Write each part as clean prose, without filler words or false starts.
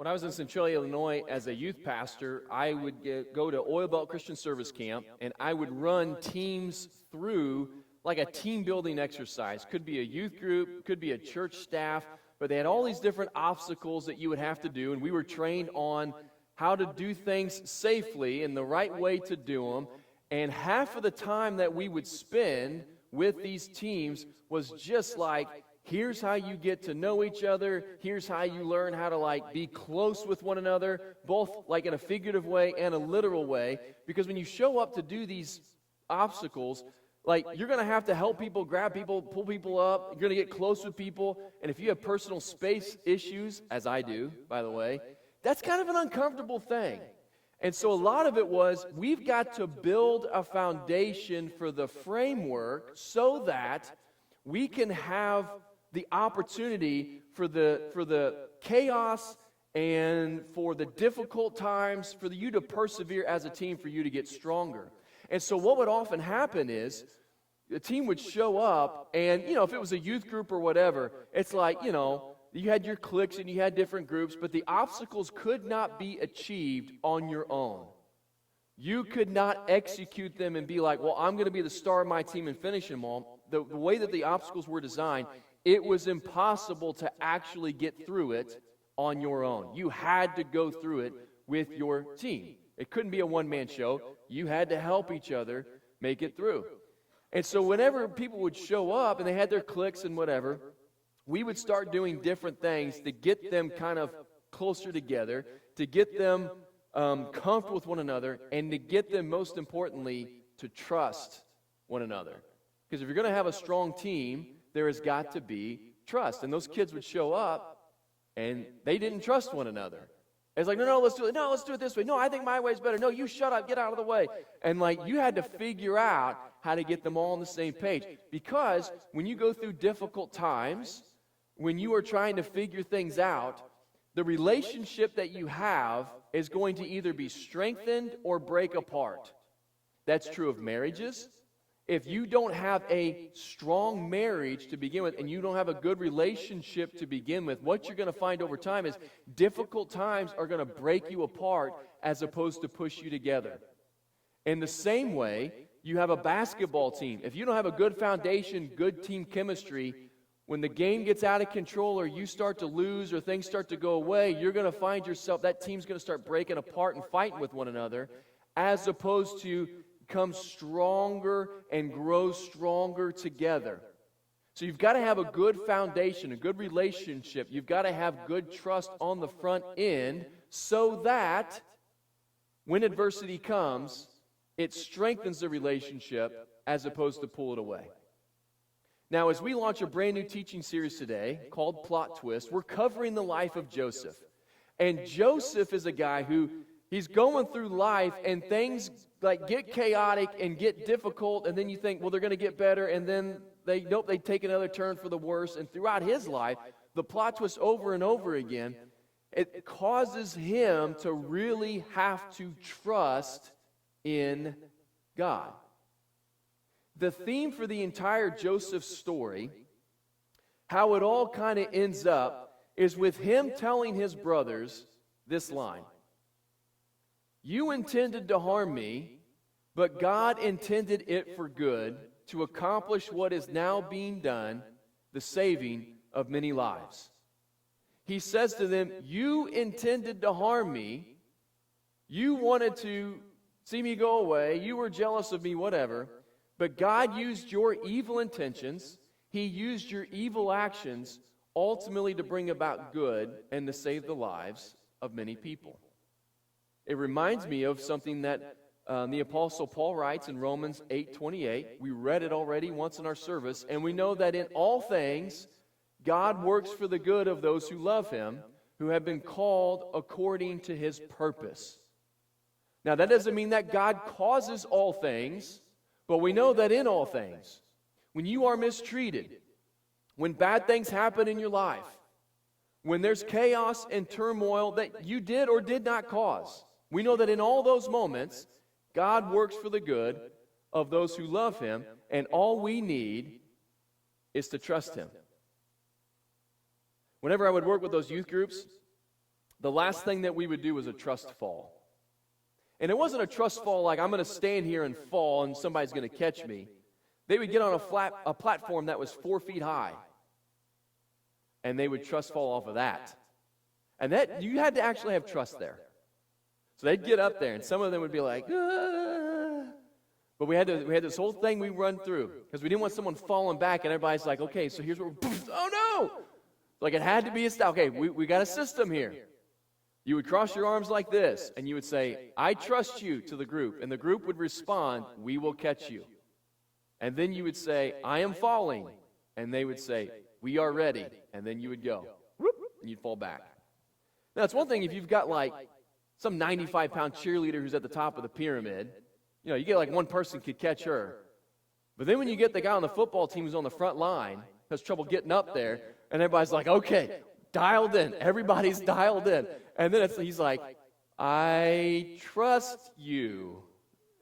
When I was in Centralia, Illinois, as a youth pastor, I would go to Oil Belt Christian Service Camp, and I would run teams through like a team building exercise. Could be a youth group, could be a church staff, but they had all these different obstacles that you would have to do, and we were trained on how to do things safely and the right way to do them. And half of the time that we would spend with these teams was just like, here's how you get to know each other. Here's how you learn how to like be close with one another, both like in a figurative way and a literal way. Because when you show up to do these obstacles, like you're going to have to help people, grab people, pull people up. You're going to get close with people. And if you have personal space issues, as I do, by the way, that's kind of an uncomfortable thing. And so a lot of it was, we've got to build a foundation for the framework so that we can have the opportunity for the chaos and for the difficult times, for you to persevere as a team, for you to get stronger. And so what would often happen is, the team would show up, and, if it was a youth group or whatever, it's like, you had your cliques and you had different groups, but the obstacles could not be achieved on your own. You could not execute them and be like, well, I'm going to be the star of my team and finish them all. The way that the obstacles were designed, it was impossible to actually get through it on your own. You had to go through it with your team. It couldn't be a one-man show. You had to help each other make it through. And so whenever people would show up and they had their cliques and whatever, we would start doing different things to get them kind of closer together, to get them comfortable with one another, and to get them, most importantly, to trust one another. Because if you're going to have a strong team, there has got to be trust. And those kids would show up, and they didn't trust one another. It's like, no, let's do it. No, let's do it this way. No, I think my way's better. No, you shut up. Get out of the way. And like, you had to figure out how to get them all on the same page. Because when you go through difficult times, when you are trying to figure things out, the relationship that you have is going to either be strengthened or break apart. That's true of marriages. If you don't have a strong marriage to begin with, and you don't have a good relationship to begin with, what you're going to find over time is difficult times are going to break you apart as opposed to push you together. In the same way, you have a basketball team. If you don't have a good foundation, good team chemistry, when the game gets out of control or you start to lose or things start to go away, you're going to find yourself, that team's going to start breaking apart and fighting with one another, as opposed to become stronger and grow stronger together. So you've got to have a good foundation, a good relationship. You've got to have good trust on the front end so that when adversity comes, it strengthens the relationship as opposed to pull it away. Now, as we launch a brand new teaching series today called Plot Twist, we're covering the life of Joseph. And Joseph is a guy who, he's going through life and things like get chaotic and get difficult, and then you think, well, they're going to get better, and then they take another turn for the worse. And throughout his life, the plot twist over and over again, it causes him to really have to trust in God. The theme for the entire Joseph story, how it all kind of ends up, is with him telling his brothers this line: "You intended to harm me, but God intended it for good, to accomplish what is now being done, the saving of many lives." He says to them, you intended to harm me, you wanted to see me go away, you were jealous of me, whatever, but God used your evil intentions, He used your evil actions ultimately to bring about good and to save the lives of many people. It reminds me of something that the Apostle Paul writes in Romans 8:28. We read it already once in our service, and we know that in all things, God works for the good of those who love Him, who have been called according to His purpose. Now, that doesn't mean that God causes all things, but we know that in all things, when you are mistreated, when bad things happen in your life, when there's chaos and turmoil that you did or did not cause, we know that in all those moments, God works for the good of those who love Him, and all we need is to trust Him. Whenever I would work with those youth groups, the last thing that we would do was a trust fall. And it wasn't a trust fall like I'm going to stand here and fall and somebody's going to catch me. They would get on a platform that was 4 feet high, and they would trust fall off of that. And that you had to actually have trust there. So they'd get up there, and some of them would be like, ah. But we had this whole thing we run through because we didn't want someone falling back, and everybody's like, okay, so here's what we're, oh no! Like it had to be a style. Okay, we got a system here. You would cross your arms like this, and you would say, I trust you to the group. And the group would respond, we will catch you. And then you would say, I am falling. And they would say, we are ready. And then you would go, whoop, and you'd fall back. Now, it's one thing if you've got like some 95-pound cheerleader who's at the top of the pyramid. You know, you get like one person could catch her. But then when you get the guy on the football team who's on the front line, has trouble getting up there, and everybody's like, okay, dialed in. Everybody's dialed in. And then he's like, I trust you.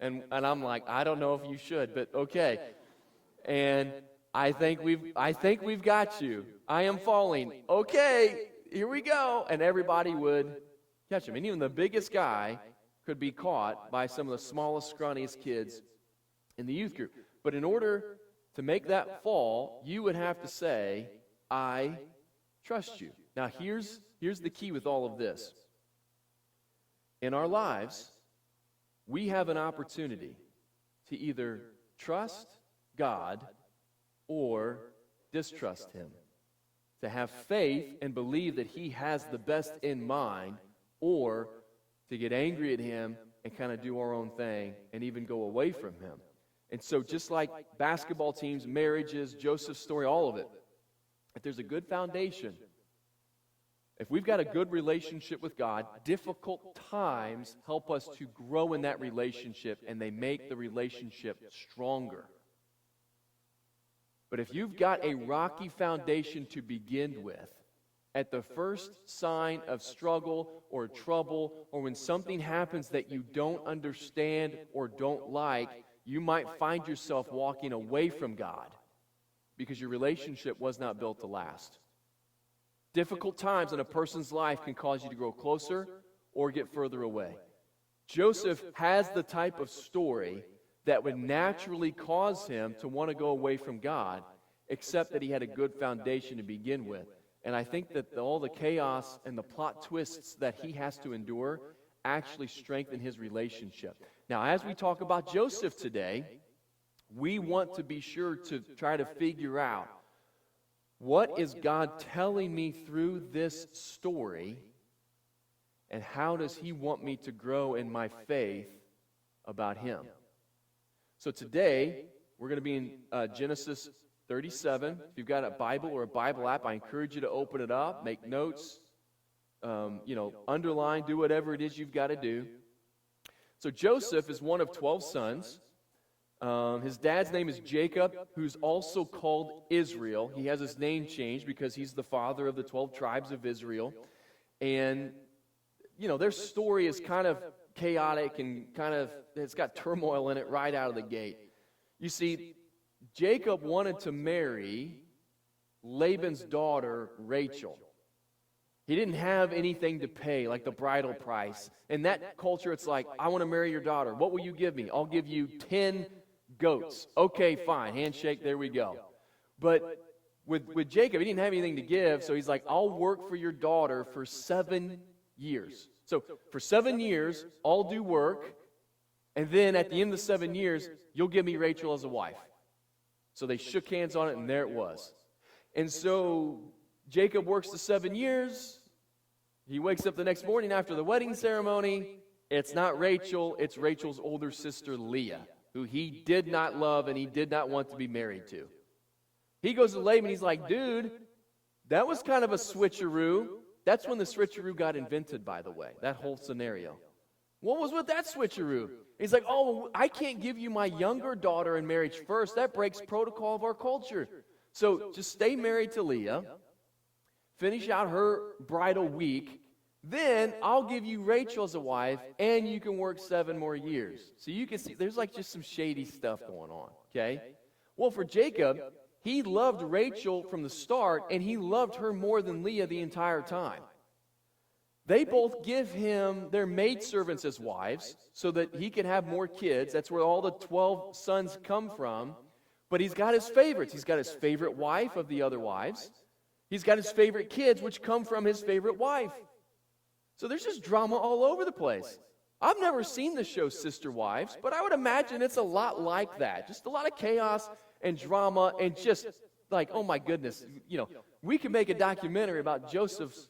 And I'm like, I don't know if you should, but okay. And I think we've got you. I am falling. Okay, here we go. And everybody would catch him. And even the biggest guy could be caught by some of the smallest, scrawniest kids in the youth group. But in order to make that fall, you would have to say, I trust you. Now, here's the key with all of this. In our lives, we have an opportunity to either trust God or distrust Him. To have faith and believe that He has the best in mind, or to get angry at Him and kind of do our own thing and even go away from Him. And so just like basketball teams, marriages, Joseph's story, all of it, if there's a good foundation, if we've got a good relationship with God, difficult times help us to grow in that relationship, and they make the relationship stronger. But if you've got a rocky foundation to begin with, at the first sign of struggle or trouble, or when something happens that you don't understand or don't like, you might find yourself walking away from God because your relationship was not built to last. Difficult times in a person's life can cause you to grow closer or get further away. Joseph has the type of story that would naturally cause him to want to go away from God, except that he had a good foundation to begin with. And I think that all the chaos and the plot twists that he has to endure actually strengthen his relationship. Now, as we talk about Joseph today, we want to be sure to try to figure out, what is God telling me through this story, and how does He want me to grow in my faith about Him? So today, we're going to be in Genesis 37. If you've got a Bible or a Bible app, I encourage you to open it up, make notes, underline, do whatever it is you've got to do. So Joseph is one of 12 sons. His dad's name is Jacob, who's also called Israel. He has his name changed because he's the father of the 12 tribes of Israel. And, their story is kind of chaotic and it's got turmoil in it right out of the gate. You see, Jacob wanted to marry Laban's daughter, Rachel. He didn't have anything to pay, like the bridal price. In that culture, it's like, I want to marry your daughter. What will you give me? I'll give you 10 goats. Okay, fine. Handshake, there we go. But with Jacob, he didn't have anything to give, so he's like, I'll work for your daughter for 7 years. So for 7 years, I'll do work, and then at the end of the 7 years, you'll give me Rachel as a wife. So they shook hands on it, and there it was. And so Jacob works the 7 years. He wakes up the next morning after the wedding ceremony. It's not Rachel, it's Rachel's older sister, Leah, who he did not love and he did not want to be married to. He goes to Laban, he's like, dude, that was kind of a switcheroo. That's when the switcheroo got invented, by the way, that whole scenario. What was with that switcheroo? He's like, oh, I can't give you my younger daughter in marriage first. That breaks protocol of our culture. So just stay married to Leah, finish out her bridal week, then I'll give you Rachel as a wife, and you can work 7 more years. So you can see there's like just some shady stuff going on, okay? Well, for Jacob, he loved Rachel from the start, and he loved her more than Leah the entire time. They both give him their maidservants as wives so that he can have more kids. That's where all the 12 sons come from. But he's got his favorites. He's got his favorite wife of the other wives. He's got his favorite kids, which come from his favorite wife. So there's just drama all over the place. I've never seen the show Sister Wives, but I would imagine it's a lot like that. Just a lot of chaos and drama and just like, oh my goodness, we could make a documentary about Joseph's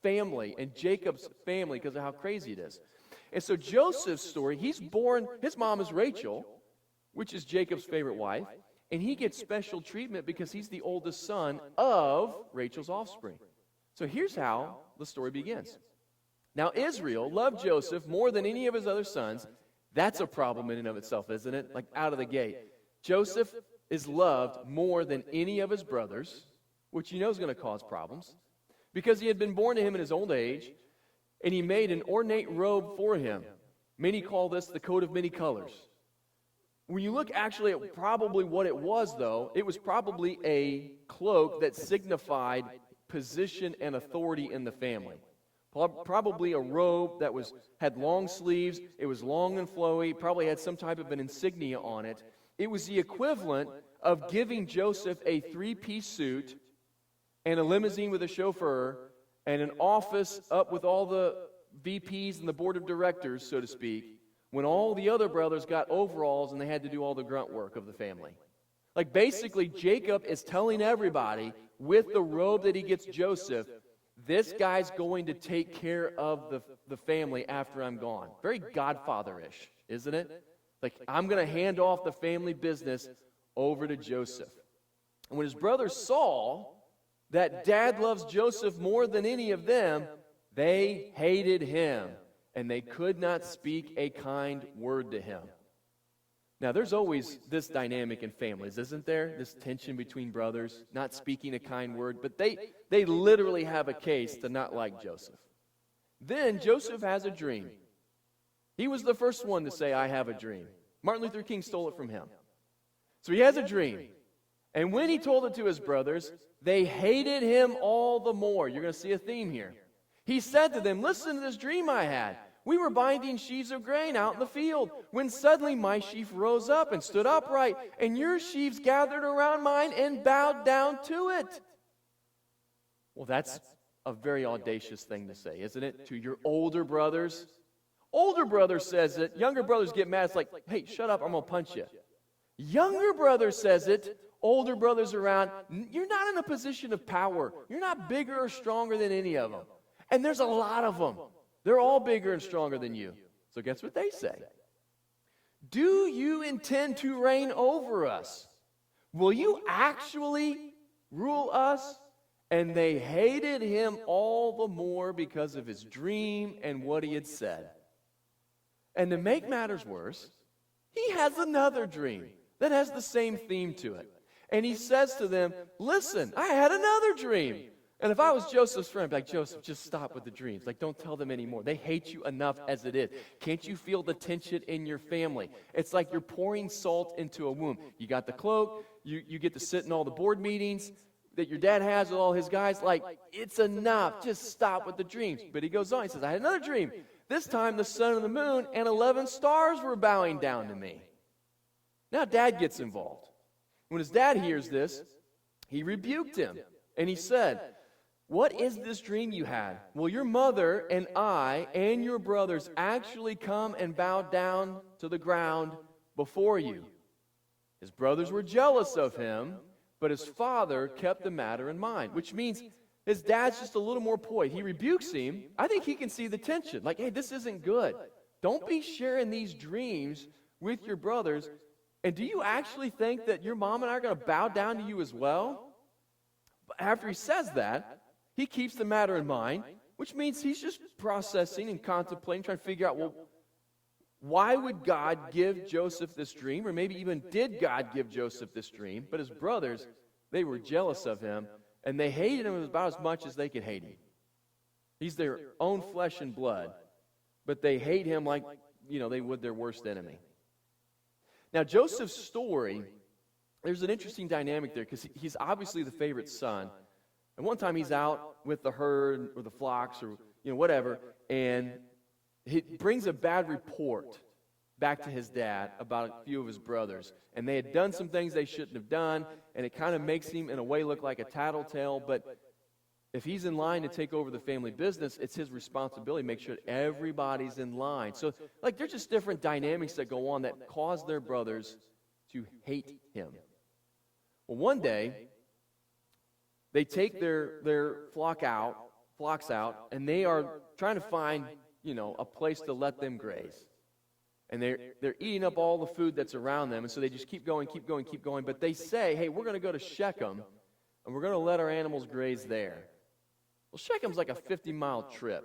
family and Jacob's family because of how crazy it is. And so Joseph's story, he's born, his mom is Rachel, which is Jacob's favorite wife, and he gets special treatment because he's the oldest son of Rachel's offspring. So here's how the story begins. Now Israel loved Joseph more than any of his other sons. That's a problem in and of itself, isn't it? Like out of the gate. Joseph is loved more than any of his brothers, which you know is going to cause problems, because he had been born to him in his old age, and he made an ornate robe for him. Many call this the coat of many colors. When you look actually at probably what it was, though, it was probably a cloak that signified position and authority in the family. Probably a robe that had long sleeves, it was long and flowy, probably had some type of an insignia on it. It was the equivalent of giving Joseph a 3-piece suit and a limousine with a chauffeur and an office up with all the VPs and the board of directors, so to speak, when all the other brothers got overalls and they had to do all the grunt work of the family. Like basically Jacob is telling everybody with the robe that he gets Joseph, this guy's going to take care of the family after I'm gone. Very Godfather-ish, isn't it? Like, I'm going to hand off the family business over to Joseph. And when his brothers saw that dad loves Joseph more than any of them, they hated him, and they could not speak a kind word to him. Now, there's always this dynamic in families, isn't there? This tension between brothers, not speaking a kind word, but they literally have a case to not like Joseph. Then Joseph has a dream. He was the first one to say, I have a dream. Martin Luther King stole it from him. So he has a dream. And when he told it to his brothers, they hated him all the more. You're going to see a theme here. He said to them, listen to this dream I had. We were binding sheaves of grain out in the field when suddenly my sheaf rose up and stood upright, and your sheaves gathered around mine and bowed down to it. Well, that's a very audacious thing to say, isn't it? To your older brothers. Older brother says it. Younger brothers get mad. It's like, hey, shut up, I'm going to punch you. Younger brother says it. Older brothers around. You're not in a position of power. You're not bigger or stronger than any of them. And there's a lot of them. They're all bigger and stronger than you. So guess what they say? Do you intend to reign over us? Will you actually rule us? And they hated him all the more because of his dream and what he had said. And to make matters worse, he has another dream that has the same theme to it. And he says to them, listen, I had another dream. And if I was Joseph's friend, I'd be like, Joseph, just stop with the dreams. Like, don't tell them anymore. They hate you enough as it is. Can't you feel the tension in your family? It's like you're pouring salt into a wound. You got the cloak. You get to sit in all the board meetings that your dad has with all his guys. Like, it's enough. Just stop with the dreams. But he goes on. He says, I had another dream. This time the sun and the moon and 11 stars were bowing down to me. Now dad gets involved. When his dad hears this, he rebuked him. And he said, what is this dream you had? Will your mother and I and your brothers actually come and bow down to the ground before you? His brothers were jealous of him, but his father kept the matter in mind, which means his dad's just a little more poised. He rebukes him. I think he can see the tension. Like, hey, this isn't good. Don't be sharing these dreams with your brothers. And do you actually think that your mom and I are going to bow down to you as well? But after he says that, he keeps the matter in mind, which means he's just processing and contemplating, trying to figure out, well, why would God give Joseph this dream? Or maybe even did God give Joseph this dream? But his brothers, they were jealous of him, and they hated him about as much as they could hate him. He's their own flesh and blood, but they hate him like, they would their worst enemy. Now, Joseph's story, there's an interesting dynamic there because he's obviously the favorite son. And one time he's out with the herd or the flocks or whatever, and he brings a bad report back to his dad about a few of his brothers. And they had done some things they shouldn't have done, and it kind of makes him, in a way, look like a tattletale. But if he's in line to take over the family business, it's his responsibility to make sure that everybody's in line. So, there's just different dynamics that go on that cause their brothers to hate him. Well, one day, they take their flocks out, and they are trying to find, a place to let them graze. And they're eating up all the food that's around them, and so they just keep going. But they say, hey, we're going to go to Shechem, and we're going to let our animals graze there. Well, Shechem's like a 50-mile trip.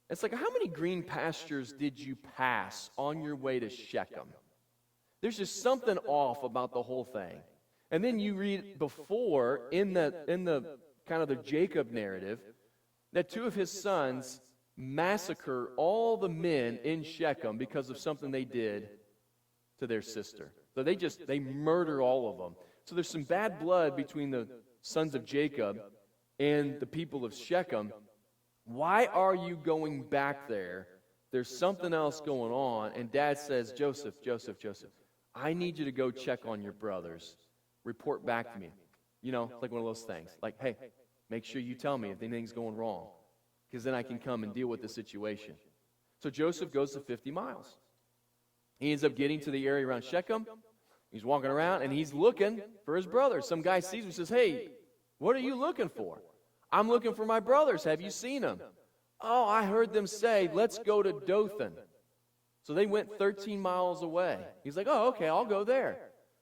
It's like, how many green pastures did you pass on your way to Shechem? There's just something off about the whole thing. And then you read before, in the kind of the Jacob narrative, that two of his sons massacre all the men in Shechem because of something they did to their sister. So they murder all of them. So there's some bad blood between the sons of Jacob and the people of Shechem. Why are you going back there? There's something else going on. And Dad says, Joseph, I need you to go check on your brothers. Report back to me. Like one of those things. Like, hey, make sure you tell me if anything's going wrong, because then I can come and deal with the situation. So Joseph goes to 50 miles. He ends up getting to the area around Shechem. He's walking around, and he's looking for his brothers. Some guy sees him and says, hey, what are you looking for? I'm looking for my brothers. Have you seen them? Oh, I heard them say, let's go to Dothan. So they went 13 miles away. He's like, oh, okay, I'll go there.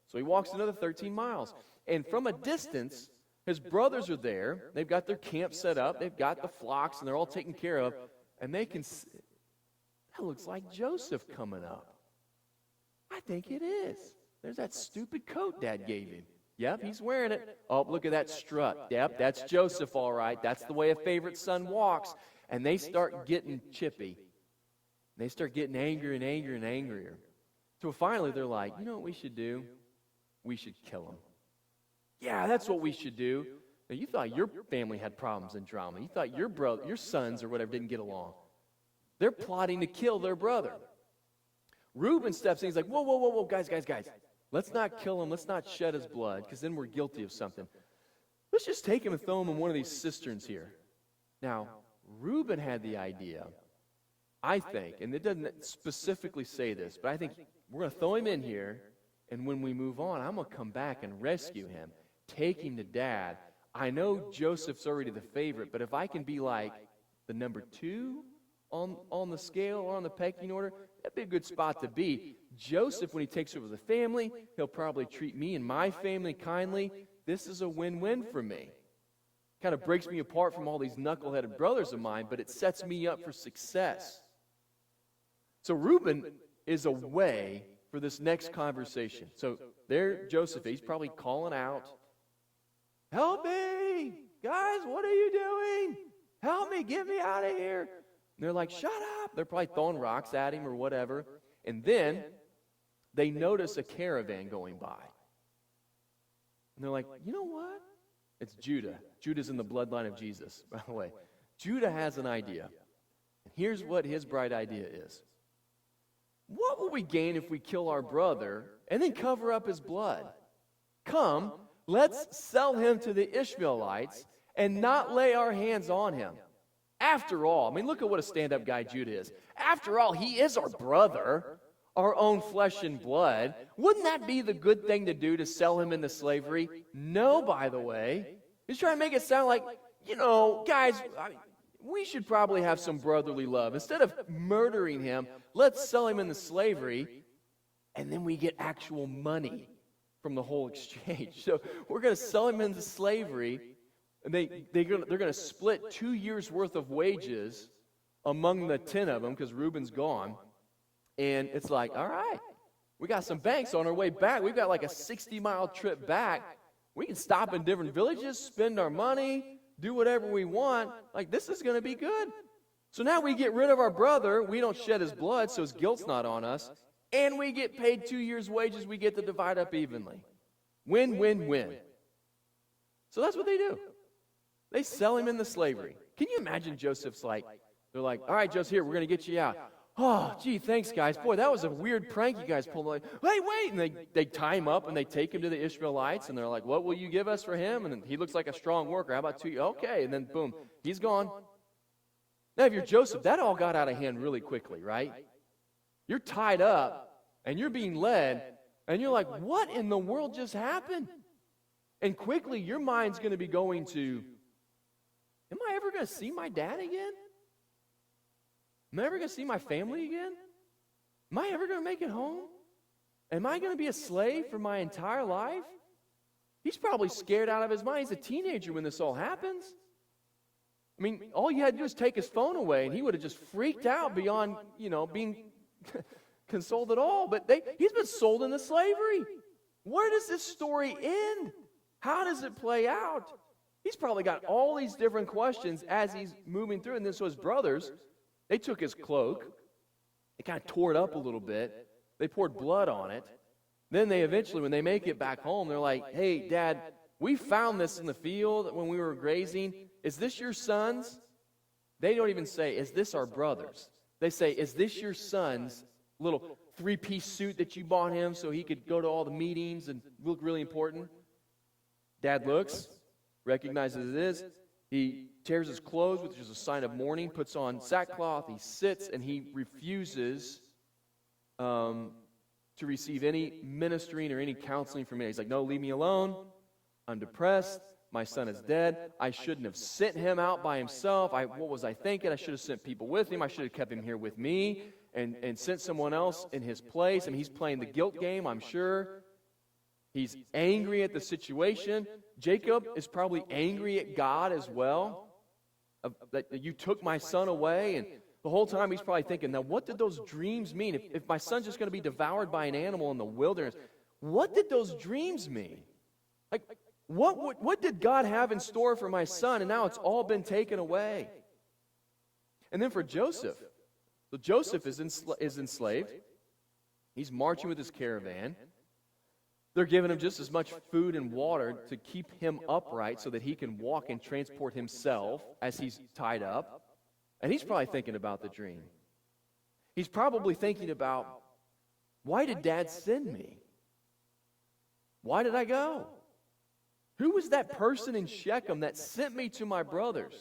So he walks another 13 miles. And from a distance, his brothers are there. They've got their camp set up. They've got the flocks, and they're all taken care of. And they can see, that looks like Joseph coming up. I think it is. There's that stupid coat Dad gave him. Yep, he's wearing it. Oh, look at that strut. Yep, that's Joseph, all right. That's the way a favorite son walks. And they start getting chippy. They start getting angrier and angrier and angrier. So finally they're like, you know what we should do? We should kill him. Yeah, that's what we should do. Now, you thought your family had problems and drama. You thought your sons or whatever didn't get along. They're plotting to kill their brother. Reuben steps in. He's like, whoa, guys. Let's not kill him. Let's not shed his blood, because then we're guilty of something. Let's just take him and throw him in one of these cisterns here. Now, Reuben had the idea, I think, and it doesn't specifically say this, but I think we're going to throw him in here, and when we move on, I'm going to come back and rescue him, take him to Dad. I know Joseph's already the favorite, but if I can be like the number 2 on the scale or on the pecking order, that'd be a good spot to be. Joseph, when he takes over the family, he'll probably treat me and my family kindly. This is a win-win for me. Kind of breaks me apart from all these knuckleheaded brothers of mine, but it sets me up for success. So Reuben is away for this next conversation. So there Joseph, he's probably calling out, help me! Guys, what are you doing? Help me, get me out of here. And they're like, shut up. They're probably throwing rocks at him or whatever. And then they notice a caravan going by. And they're like, you know what? It's Judah. Judah's in the bloodline of Jesus, by the way. Judah has an idea. And here's what his bright idea is. What will we gain if we kill our brother and then cover up his blood? Come, let's sell him to the Ishmaelites and not lay our hands on him. After all, I mean, look at what a stand-up guy Judah is. After all, he is our brother, our own flesh and blood. Wouldn't that be the good thing to do, to sell him into slavery? No, by the way. He's trying to make it sound like, guys, we should probably have some brotherly love. Instead of murdering him, let's sell him into slavery, and then we get actual money from the whole exchange. So we're going to sell him into slavery, and they're going to split 2 years' worth of wages among the 10 of them, because Reuben's gone. And it's like, all right, we got some banks on our way back. We've got like a 60-mile trip back. We can stop in different villages, spend our money, do whatever we want. Like, this is going to be good. So now we get rid of our brother. We don't shed his blood, so his guilt's not on us. And we get paid 2 years' wages. We get to divide up evenly. Win, win, win. So that's what they do. They sell him into slavery. Can you imagine Joseph's like, they're like, all right, Joseph, here, we're going to get you out. Oh, gee, thanks, guys. Boy, that was a weird prank you guys pulled. Like, wait. And they tie him up, and they take him to the Ishmaelites, and they're like, what will you give us for him? And he looks like a strong worker. How about 2? Okay. And then, boom, he's gone. Now, if you're Joseph, that all got out of hand really quickly, right? You're tied up, and you're being led, and you're like, what in the world just happened? And quickly, your mind's going to be going to, am I ever going to see my dad again? Am I ever going to see my family again? Am I ever going to make it home? Am I going to be a slave for my entire life? He's probably scared out of his mind. He's a teenager when this all happens. I mean, all you had to do is take his phone away, and he would have just freaked out beyond, being consoled at all. But he's been sold into slavery. Where does this story end? How does it play out? He's probably got all these different questions as he's moving through. And then so his brothers, they took his cloak. They kind of tore it up a little bit. They poured blood on it. Then they eventually, when they make it back home, they're like, hey, Dad, we found this in the field when we were grazing. Is this your son's? They don't even say, is this our brother's? They say, is this your son's little 3-piece suit that you bought him so he could go to all the meetings and look really important? Dad looks, recognizes it is. He tears his clothes, which is a sign of mourning, puts on sackcloth. He sits, and he refuses to receive any ministering or any counseling from me. He's like, no, leave me alone. I'm depressed. My son is dead. I shouldn't have sent him out by himself. What was I thinking? I should have sent people with him. I should have kept him here with me and sent someone else in his place. And he's playing the guilt game, I'm sure. He's angry at the situation. Jacob is probably angry at God as well, that you took my son away. And the whole time he's probably thinking, now what did those dreams mean? If my son's just going to be devoured by an animal in the wilderness, what did those dreams mean? Like, what did God have in store for my son? And now it's all been taken away. And then for Joseph, so Joseph is enslaved. He's marching with his caravan. They're giving him just as much food and water to keep him upright so that he can walk and transport himself as he's tied up. And he's probably thinking about the dream. He's probably thinking about, why did Dad send me? Why did I go? Who was that person in Shechem that sent me to my brothers?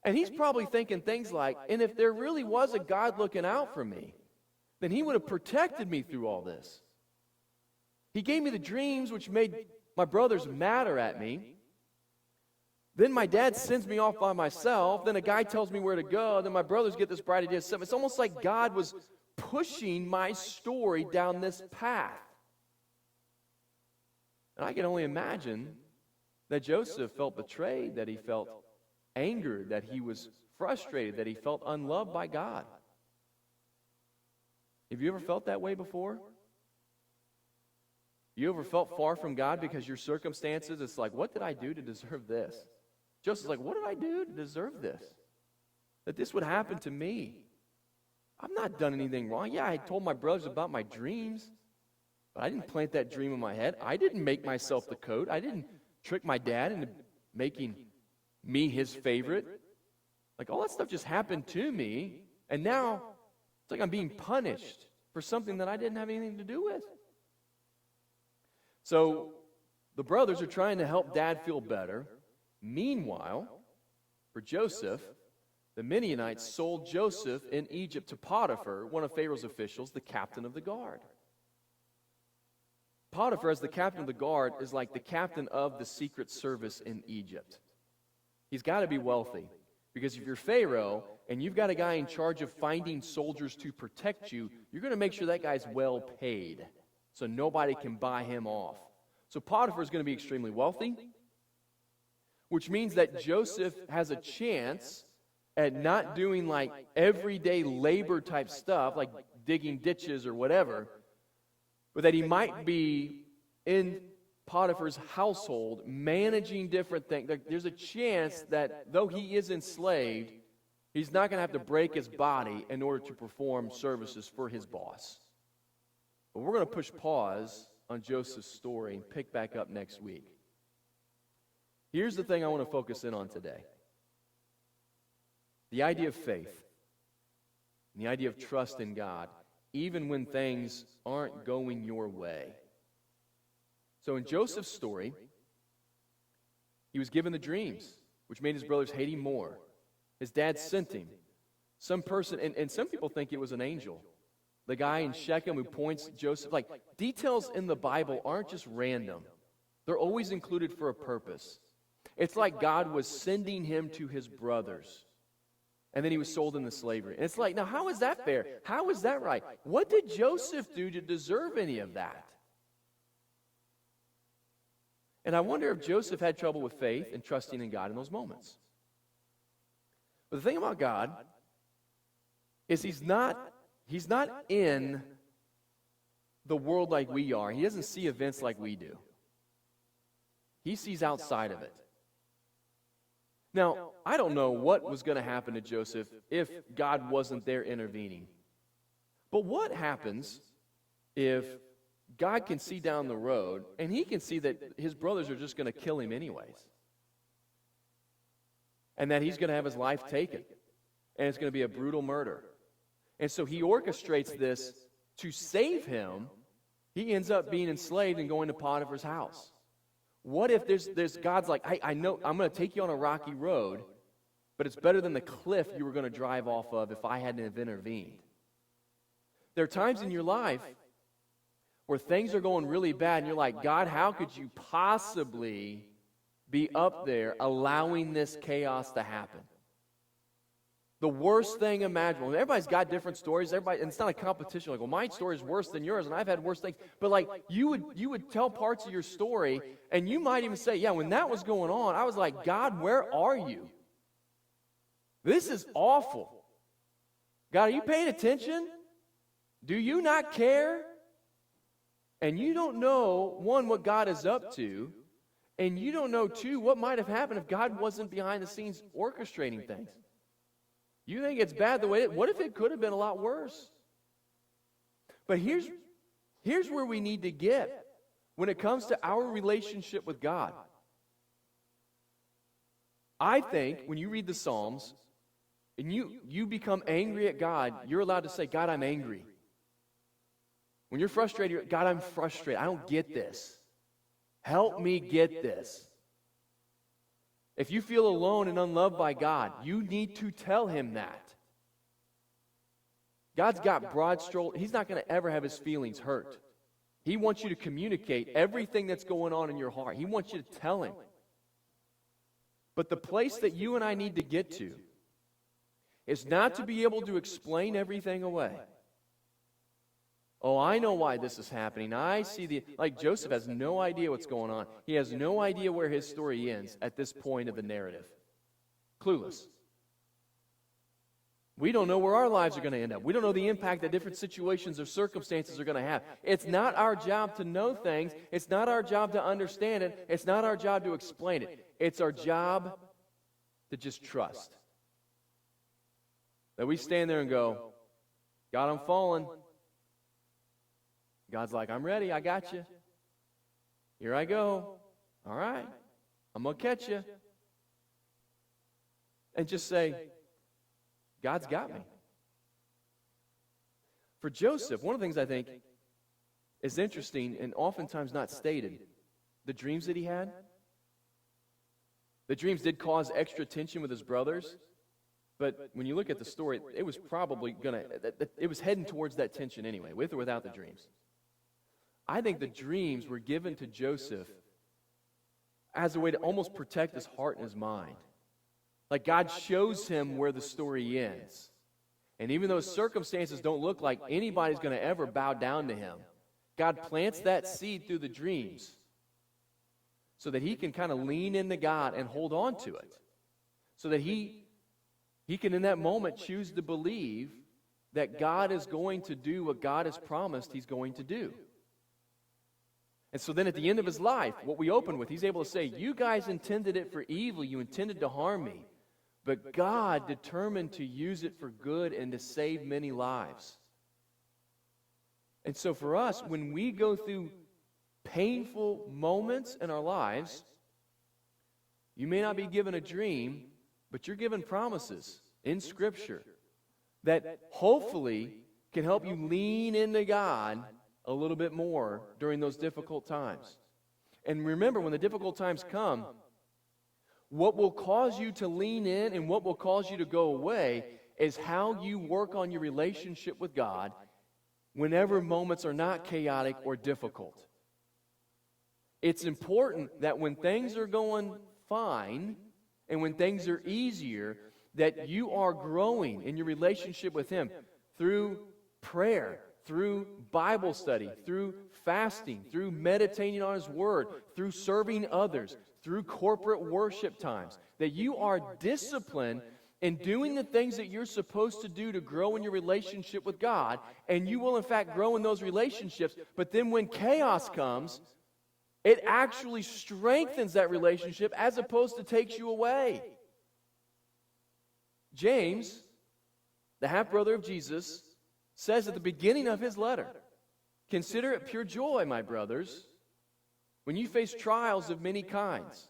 And he's probably thinking things like, and if there really was a God looking out for me, then he would have protected me through all this. He gave me the dreams which made my brothers madder at me. Then my dad sends me off by myself. Then a guy tells me where to go. Then my brothers get this bright idea. It's almost like God was pushing my story down this path. And I can only imagine that Joseph felt betrayed, that he felt angered, that he was frustrated, that he felt unloved by God. Have you ever felt that way before? You ever felt far from God because your circumstances, it's like, what did I do to deserve this? Joseph's like, what did I do to deserve this? That this would happen to me. I've not done anything wrong. Yeah, I told my brothers about my dreams, but I didn't plant that dream in my head. I didn't make myself the coat. I didn't trick my dad into making me his favorite. Like, all that stuff just happened to me, and now it's like I'm being punished for something that I didn't have anything to do with. So the brothers are trying to help Dad feel better. Meanwhile, for Joseph, the Midianites sold Joseph in Egypt to Potiphar, one of Pharaoh's officials, the captain of the guard. Potiphar, as the captain of the guard, is like the captain of the secret service in Egypt. He's got to be wealthy, because if you're Pharaoh and you've got a guy in charge of finding soldiers to protect you, you're going to make sure that guy's well paid, so nobody can buy him off. So Potiphar is going to be extremely wealthy, which means that Joseph has a chance at not doing like everyday labor type stuff, like digging ditches or whatever, but that he might be in Potiphar's household managing different things. There's a chance that though he is enslaved, he's not going to have to break his body in order to perform services for his boss. But we're going to push pause on Joseph's story and pick back up next week. Here's the thing I want to focus in on today. The idea of faith, and the idea of trust in God, even when things aren't going your way. So in Joseph's story, he was given the dreams, which made his brothers hate him more. His dad sent him. Some person, and some people think it was an angel. The guy in Shechem who points Joseph, like, details in the Bible aren't just random. They're always included for a purpose. It's like God was sending him to his brothers. And then he was sold into slavery. And it's like, now how is that fair? How is that right? What did Joseph do to deserve any of that? And I wonder if Joseph had trouble with faith and trusting in God in those moments. But the thing about God is he's not in the world like we are. He doesn't see events like we do. He sees outside of it. Now, I don't know what was going to happen to Joseph if God wasn't there intervening. But what happens if God can see down the road and he can see that his brothers are just going to kill him anyways? And that he's going to have his life taken. And it's going to be a brutal murder. And so he orchestrates this to save him. He ends up being enslaved and going to Potiphar's house. What if there's God's like, I know I'm going to take you on a rocky road, but it's better than the cliff you were going to drive off of if I hadn't have intervened. There are times in your life where things are going really bad and you're like, God, how could you possibly be up there allowing this chaos to happen? The worst thing imaginable. And everybody's got different stories. And it's not a competition. Like, well, my story is worse than yours, and I've had worse things. But like, you would tell parts of your story, and you might even say, yeah, when that was going on, I was like, God, where are you? This is awful. God, are you paying attention? Do you not care? And you don't know, one, what God is up to, and you don't know, two, what might have happened if God wasn't behind the scenes orchestrating things. You think it's bad the way what if it could have been a lot worse? But here's where we need to get when it comes to our relationship with God. I think when you read the Psalms and you become angry at God, you're allowed to say, God, I'm angry. When you're frustrated, God, I'm frustrated. I don't get this. Help me get this. If you feel alone and unloved by God, you need to tell him that. God's got broad stroke. He's not going to ever have his feelings hurt. He wants you to communicate everything that's going on in your heart. He wants you to tell him. But the place that you and I need to get to is not to be able to explain everything away. Oh, I know why this is happening. I see like Joseph has no idea what's going on. He has no idea where his story ends at this point of the narrative. Clueless. We don't know where our lives are going to end up. We don't know the impact that different situations or circumstances are going to have. It's not our job to know things. It's not our job to understand it. It's not our job to explain it. It's our job to just trust. That we stand there and go, God, I'm falling. God's like, I'm ready. I got you. Here I go. All right. I'm going to catch you. And just say, God's got me. For Joseph, one of the things I think is interesting and oftentimes not stated, the dreams that he had. The dreams did cause extra tension with his brothers. But when you look at the story, it was probably it was heading towards that tension anyway, with or without the dreams. I think the dreams were given to Joseph as a way to almost protect his heart and his mind. Like God shows him where the story ends. And even though circumstances don't look like anybody's going to ever bow down to him, God plants that seed through the dreams so that he can kind of lean into God and hold on to it. So that he can in that moment choose to believe that God is going to do what God has promised he's going to do. And so then at the end of his life, what we open with, he's able to say, you guys intended it for evil, you intended to harm me, but God determined to use it for good and to save many lives. And so for us, when we go through painful moments in our lives, You may not be given a dream, but you're given promises in Scripture that hopefully can help you lean into God a little bit more during those difficult times. And remember, when the difficult times come, what will cause you to lean in and what will cause you to go away is how you work on your relationship with God whenever moments are not chaotic or difficult. It's important that when things are going fine and when things are easier, that you are growing in your relationship with Him through prayer, through Bible study, through fasting, through meditating on His Word, through serving others, through corporate worship times, that you are disciplined in doing the things that you're supposed to do to grow in your relationship with God, and you will in fact grow in those relationships. But then when chaos comes, it actually strengthens that relationship as opposed to takes you away. James, the half-brother of Jesus, says at the beginning of his letter, "Consider it pure joy, my brothers, when you face trials of many kinds,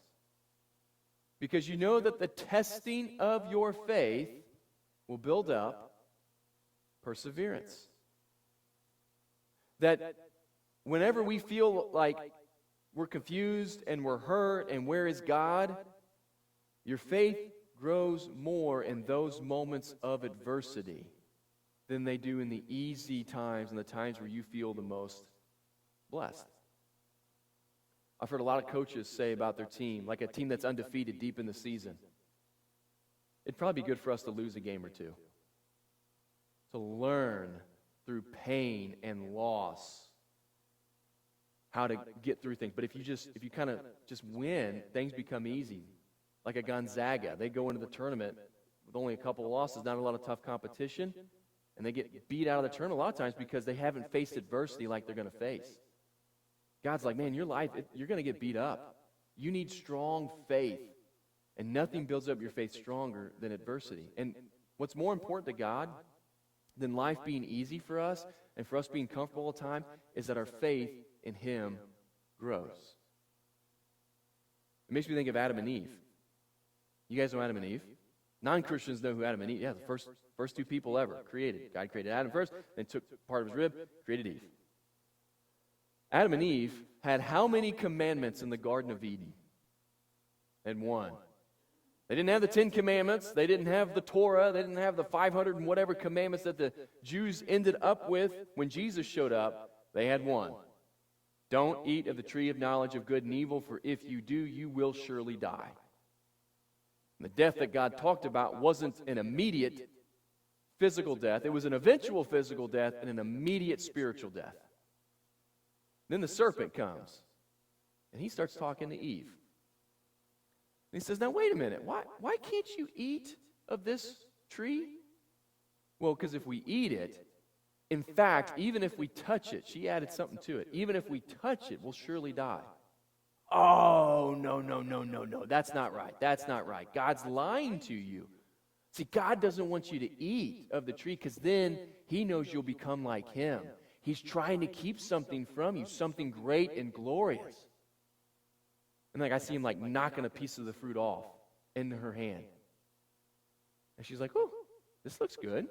because you know that the testing of your faith will build up perseverance." That whenever we feel like we're confused and we're hurt and where is God, your faith grows more in those moments of adversity than they do in the easy times and the times where you feel the most blessed. I've heard a lot of coaches say about their team, like a team that's undefeated deep in the season, it'd probably be good for us to lose a game or two, to learn through pain and loss how to get through things. But if you kind of just win, things become easy. Like a Gonzaga, they go into the tournament with only a couple of losses, not a lot of tough competition, and they get beat out of the tournament a lot of times because they haven't faced adversity like they're going to face. God's like, man, your life, you're going to get beat up. You need strong faith, and nothing builds up your faith stronger than adversity. And what's more important to God than life being easy for us and for us being comfortable all the time is that our faith in Him grows. It makes me think of Adam and Eve. You guys know Adam and Eve? Non-Christians know who Adam and Eve. Yeah, the first two people ever created. God created Adam first, then took part of his rib, created Eve. Adam and Eve had how many commandments in the Garden of Eden? And one. They didn't have the 10 Commandments. They didn't have the Torah. They didn't have the 500 and whatever commandments that the Jews ended up with when Jesus showed up. They had one. Don't eat of the tree of knowledge of good and evil, for if you do, you will surely die. The death that God talked about wasn't an immediate physical death. It was an eventual physical death and an immediate spiritual death. Then the serpent comes, and he starts talking to Eve. And he says, now wait a minute, why can't you eat of this tree? Well, because if we eat it, in fact, even if we touch it, she added something to it, even if we touch it, we'll surely die. Oh, no. That's not right. That's not right. God's lying to you. See, God doesn't want you to eat of the tree because then He knows you'll become like Him. He's trying to keep something from you, something great and glorious. And I see Him knocking a piece of the fruit off into her hand. And she's like, oh, this looks good.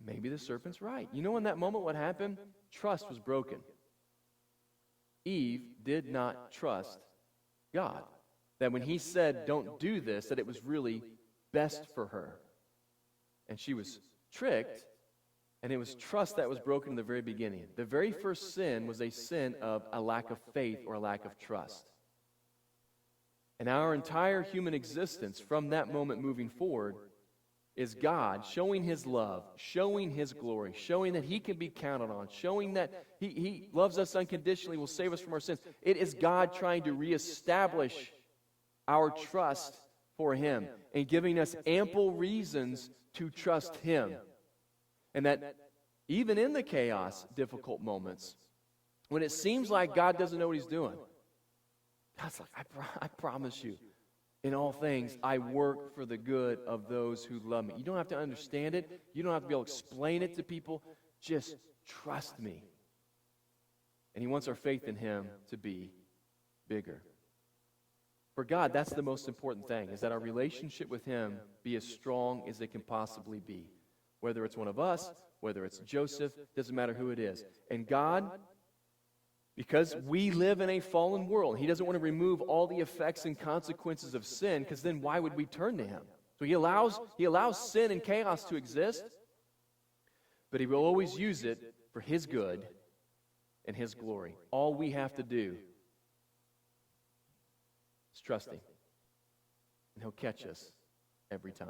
Maybe the serpent's right. You know, in that moment what happened? Trust was broken. Eve did not trust God. That when He said, don't do this, that it was really best for her. And she was tricked, and it was trust that was broken in the very beginning. The very first sin was a sin of a lack of faith or a lack of trust. And our entire human existence from that moment moving forward is God showing His love, showing His glory, showing that He can be counted on, showing that He loves us unconditionally, will save us from our sins. It is God trying to reestablish our trust for Him and giving us ample reasons to trust Him. And that even in the chaos, difficult moments, when it seems like God doesn't know what He's doing, God's like, I promise you, in all things, I work for the good of those who love me. You don't have to understand it. You don't have to be able to explain it to people. Just trust me. And He wants our faith in Him to be bigger. For God, that's the most important thing, is that our relationship with Him be as strong as it can possibly be. Whether it's one of us, whether it's Joseph, doesn't matter who it is. And God, because we live in a fallen world, He doesn't want to remove all the effects and consequences of sin, because then why would we turn to Him? So He allows sin and chaos to exist, but He will always use it for His good and His glory. All we have to do is trust Him, and He'll catch us every time.